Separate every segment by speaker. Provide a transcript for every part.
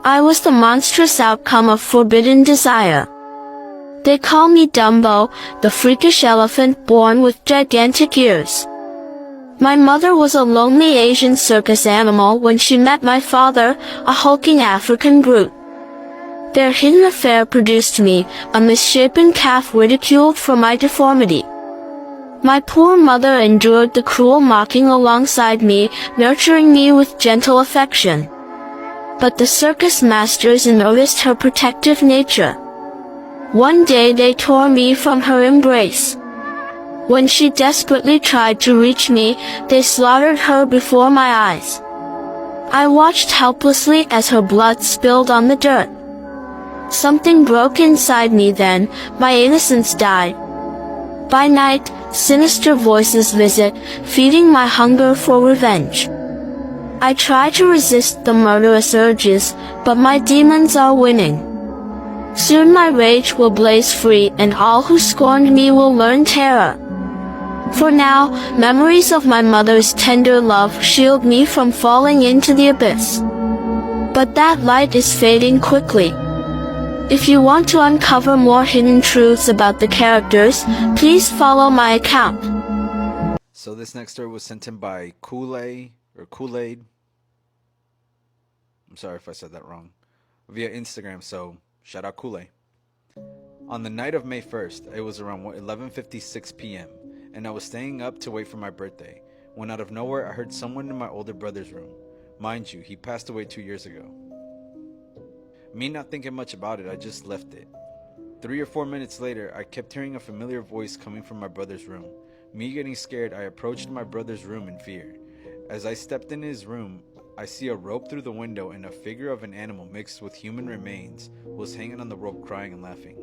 Speaker 1: I was the monstrous outcome of forbidden desire. They call me Dumbo, the freakish elephant born with gigantic ears. My mother was a lonely Asian circus animal when she met my father, a hulking African brute. Their hidden affair produced me, a misshapen calf ridiculed for my deformity. My poor mother endured the cruel mocking alongside me, nurturing me with gentle affection. But the circus masters noticed her protective nature. One day they tore me from her embrace. When she desperately tried to reach me, they slaughtered her before my eyes. I watched helplessly as her blood spilled on the dirt. Something broke inside me then, my innocence died. By night, sinister voices visit, feeding my hunger for revenge. I try to resist the murderous urges, but my demons are winning. Soon my rage will blaze free, and all who scorned me will learn terror. For now, memories of my mother's tender love shield me from falling into the abyss. But that light is fading quickly. If you want to uncover more hidden truths about the characters, please follow my account.
Speaker 2: So this next story was sent in by Kool-Aid. I'm sorry if I said that wrong. Via Instagram, so shout out Kool-Aid. On the night of May 1st, it was around 11:56 p.m. and I was staying up to wait for my birthday, when out of nowhere I heard someone in my older brother's room. Mind you, he passed away 2 years ago. Me not thinking much about it, I just left it. 3 or 4 minutes later, I kept hearing a familiar voice coming from my brother's room. Me getting scared, I approached my brother's room in fear. As I stepped in his room, I see a rope through the window and a figure of an animal mixed with human remains was hanging on the rope crying and laughing.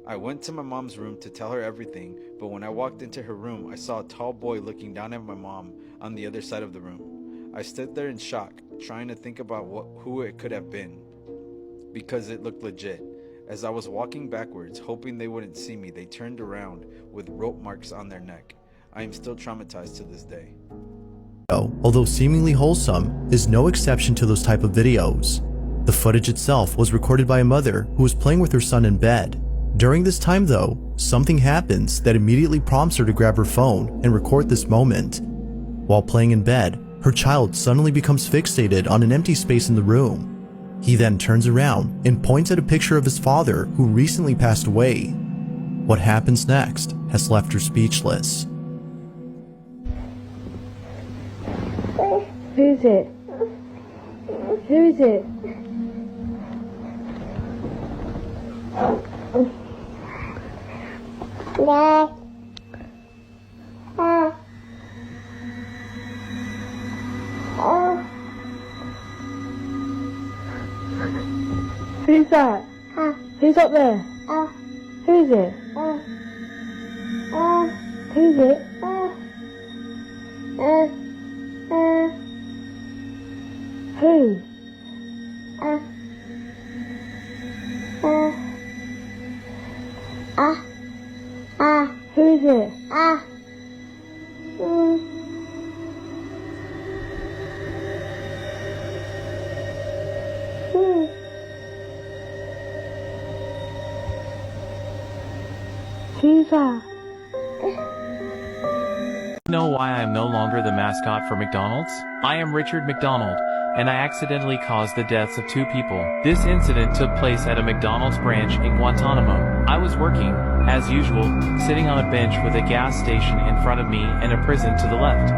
Speaker 2: I went to my mom's room to tell her everything, but when I walked into her room, I saw a tall boy looking down at my mom on the other side of the room. I stood there in shock, trying to think about who it could have been, because it looked legit. As I was walking backwards, hoping they wouldn't see me, they turned around with rope marks on their neck. I am still traumatized to this day.
Speaker 3: Although seemingly wholesome, is no exception to those type of videos. The footage itself was recorded by a mother who was playing with her son in bed. During this time though, something happens that immediately prompts her to grab her phone and record this moment. While playing in bed, her child suddenly becomes fixated on an empty space in the room. He then turns around and points at a picture of his father who recently passed away. What happens next has left her speechless.
Speaker 4: Who is it? Who is it?
Speaker 5: No.
Speaker 4: Who's that? Who's up there? Who is it? Who is it? Who? Who is it? Who's that?
Speaker 6: Know why I am no longer the mascot for McDonald's? I am Richard McDonald, and I accidentally caused the deaths of 2 people. This incident took place at a McDonald's branch in Guantanamo. I was working, as usual, sitting on a bench with a gas station in front of me and a prison to the left.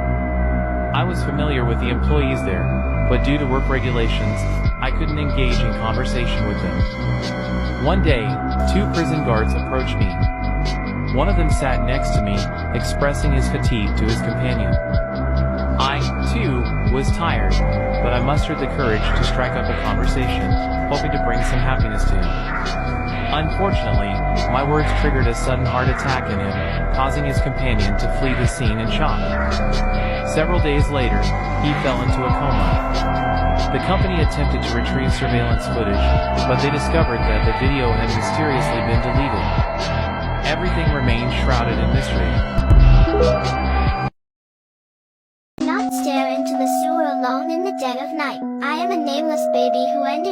Speaker 6: I was familiar with the employees there, but due to work regulations, I couldn't engage in conversation with them. One day, 2 prison guards approached me. One of them sat next to me, expressing his fatigue to his companion. I, too, was tired, but I mustered the courage to strike up a conversation, hoping to bring some happiness to him. Unfortunately, my words triggered a sudden heart attack in him, causing his companion to flee the scene in shock. Several days later, he fell into a coma. The company attempted to retrieve surveillance footage, but they discovered that the video had mysteriously been deleted. Everything remains shrouded in mystery.
Speaker 5: Not stare into the sewer alone in the dead of night. I am a nameless baby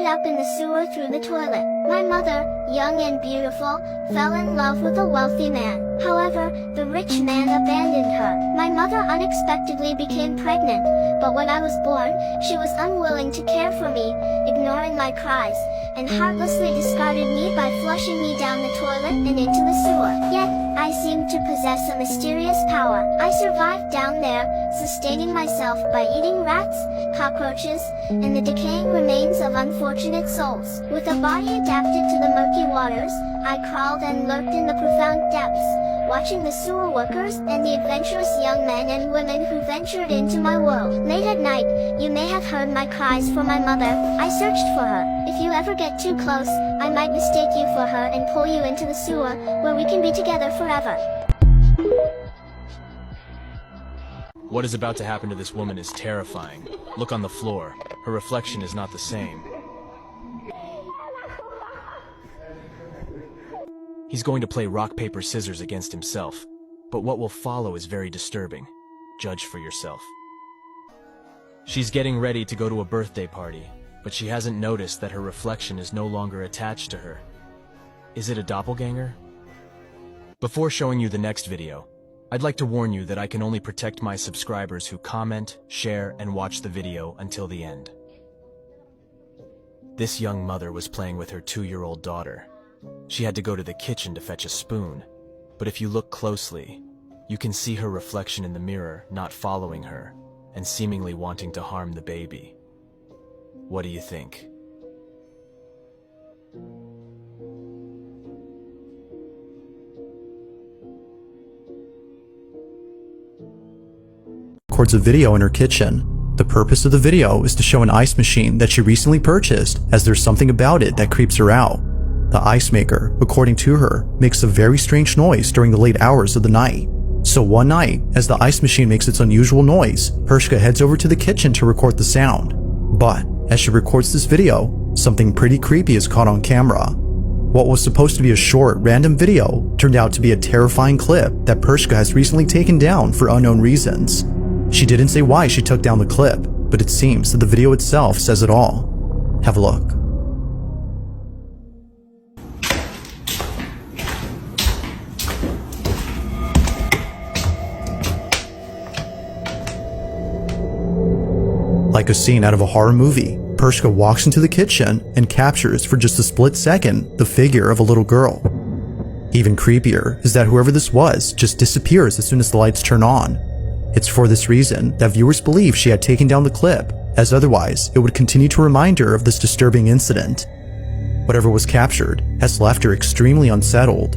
Speaker 5: ended up in the sewer through the toilet. My mother, young and beautiful, fell in love with a wealthy man. However, the rich man abandoned her. My mother unexpectedly became pregnant, but when I was born, she was unwilling to care for me, ignoring my cries, and heartlessly discarded me by flushing me down the toilet and into the sewer. Yet, I seemed to possess a mysterious power. I survived down there, sustaining myself by eating rats, cockroaches, and the decaying remains of unfortunate souls. With a body adapted to the murky waters, I crawled and lurked in the profound depths, watching the sewer workers and the adventurous young men and women who ventured into my world. Late at night, you may have heard my cries for my mother. I searched for her. If you ever get too close, I might mistake you for her and pull you into the sewer, where we can be together forever.
Speaker 7: What is about to happen to this woman is terrifying. Look on the floor. Her reflection is not the same. He's going to play rock, paper, scissors against himself. But what will follow is very disturbing. Judge for yourself. She's getting ready to go to a birthday party, but she hasn't noticed that her reflection is no longer attached to her. Is it a doppelganger? Before showing you the next video, I'd like to warn you that I can only protect my subscribers who comment, share, and watch the video until the end. This young mother was playing with her 2-year-old daughter. She had to go to the kitchen to fetch a spoon, but if you look closely, you can see her reflection in the mirror not following her and seemingly wanting to harm the baby. What do you think?
Speaker 3: Records a video in her kitchen. The purpose of the video is to show an ice machine that she recently purchased, as there's something about it that creeps her out. The ice maker, according to her, makes a very strange noise during the late hours of the night. So one night, as the ice machine makes its unusual noise, Pershka heads over to the kitchen to record the sound. But as she records this video, something pretty creepy is caught on camera. What was supposed to be a short, random video turned out to be a terrifying clip that Pershka has recently taken down for unknown reasons. She didn't say why she took down the clip, but it seems that the video itself says it all. Have a look. Like a scene out of a horror movie, Pershka walks into the kitchen and captures for just a split second the figure of a little girl. Even creepier is that whoever this was just disappears as soon as the lights turn on. It's for this reason that viewers believe she had taken down the clip, as otherwise it would continue to remind her of this disturbing incident. Whatever was captured has left her extremely unsettled.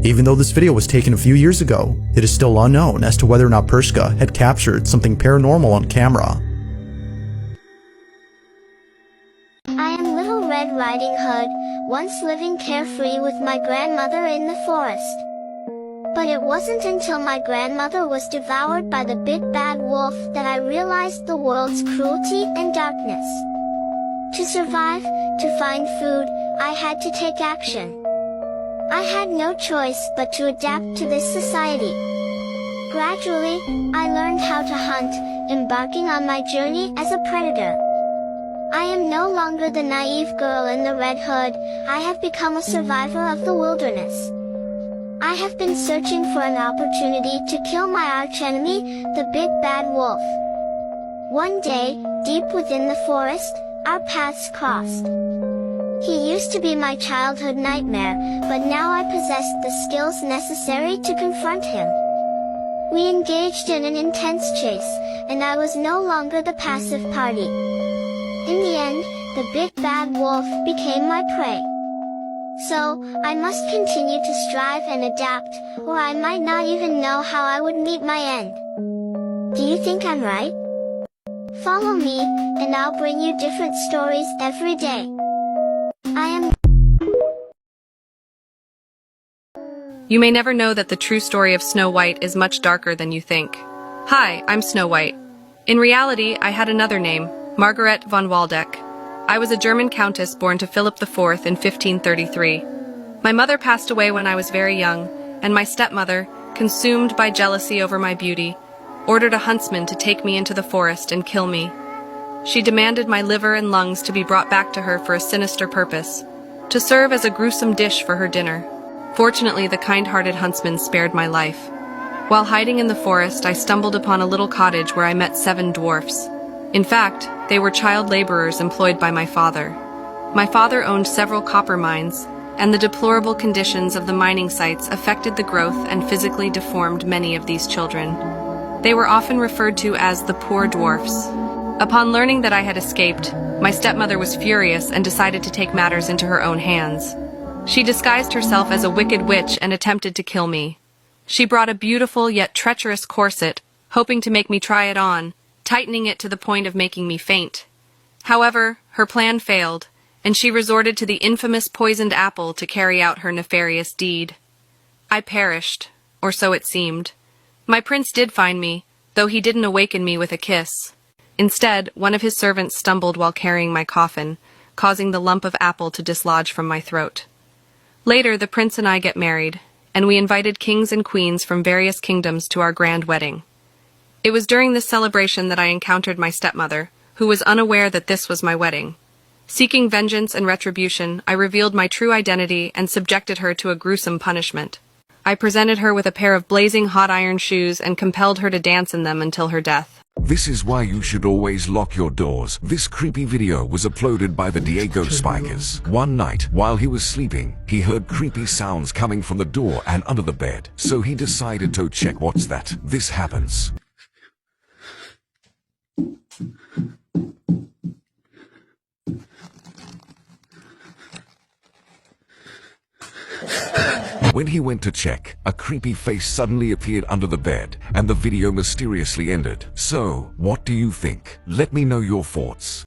Speaker 3: Even though this video was taken a few years ago, it is still unknown as to whether or not Pershka had captured something paranormal on camera.
Speaker 5: I am Little Red Riding Hood, once living carefree with my grandmother in the forest. But it wasn't until my grandmother was devoured by the big bad wolf that I realized the world's cruelty and darkness. To survive, to find food, I had to take action. I had no choice but to adapt to this society. Gradually, I learned how to hunt, embarking on my journey as a predator. I am no longer the naive girl in the red hood. I have become a survivor of the wilderness. I have been searching for an opportunity to kill my archenemy, the big bad wolf. One day, deep within the forest, our paths crossed. He used to be my childhood nightmare, but now I possessed the skills necessary to confront him. We engaged in an intense chase, and I was no longer the passive party. In the end, the big bad wolf became my prey. So, I must continue to strive and adapt, or I might not even know how I would meet my end. Do you think I'm right? Follow me, and I'll bring you different stories every day.
Speaker 8: You may never know that the true story of Snow White is much darker than you think. Hi, I'm Snow White. In reality, I had another name, Margaret von Waldeck. I was a German countess born to Philip IV in 1533. My mother passed away when I was very young, and my stepmother, consumed by jealousy over my beauty, ordered a huntsman to take me into the forest and kill me. She demanded my liver and lungs to be brought back to her for a sinister purpose, to serve as a gruesome dish for her dinner. Fortunately, the kind-hearted huntsman spared my life. While hiding in the forest, I stumbled upon a little cottage where I met 7 dwarfs. In fact, they were child laborers employed by my father. My father owned several copper mines, and the deplorable conditions of the mining sites affected the growth and physically deformed many of these children. They were often referred to as the poor dwarfs. Upon learning that I had escaped, my stepmother was furious and decided to take matters into her own hands. She disguised herself as a wicked witch and attempted to kill me. She brought a beautiful yet treacherous corset, hoping to make me try it on, tightening it to the point of making me faint. However, her plan failed, and she resorted to the infamous poisoned apple to carry out her nefarious deed. I perished, or so it seemed. My prince did find me, though he didn't awaken me with a kiss. Instead, one of his servants stumbled while carrying my coffin, causing the lump of apple to dislodge from my throat. Later, the prince and I get married, and we invited kings and queens from various kingdoms to our grand wedding. It was during this celebration that I encountered my stepmother, who was unaware that this was my wedding. Seeking vengeance and retribution, I revealed my true identity and subjected her to a gruesome punishment. I presented her with a pair of blazing hot iron shoes and compelled her to dance in them until her death.
Speaker 9: This is why you should always lock your doors. This creepy video was uploaded by the Diego Spikers. One night, while he was sleeping, he heard creepy sounds coming from the door and under the bed. So he decided to check what's that. This happens. When he went to check, a creepy face suddenly appeared under the bed, and the video mysteriously ended. So, what do you think? Let me know your thoughts.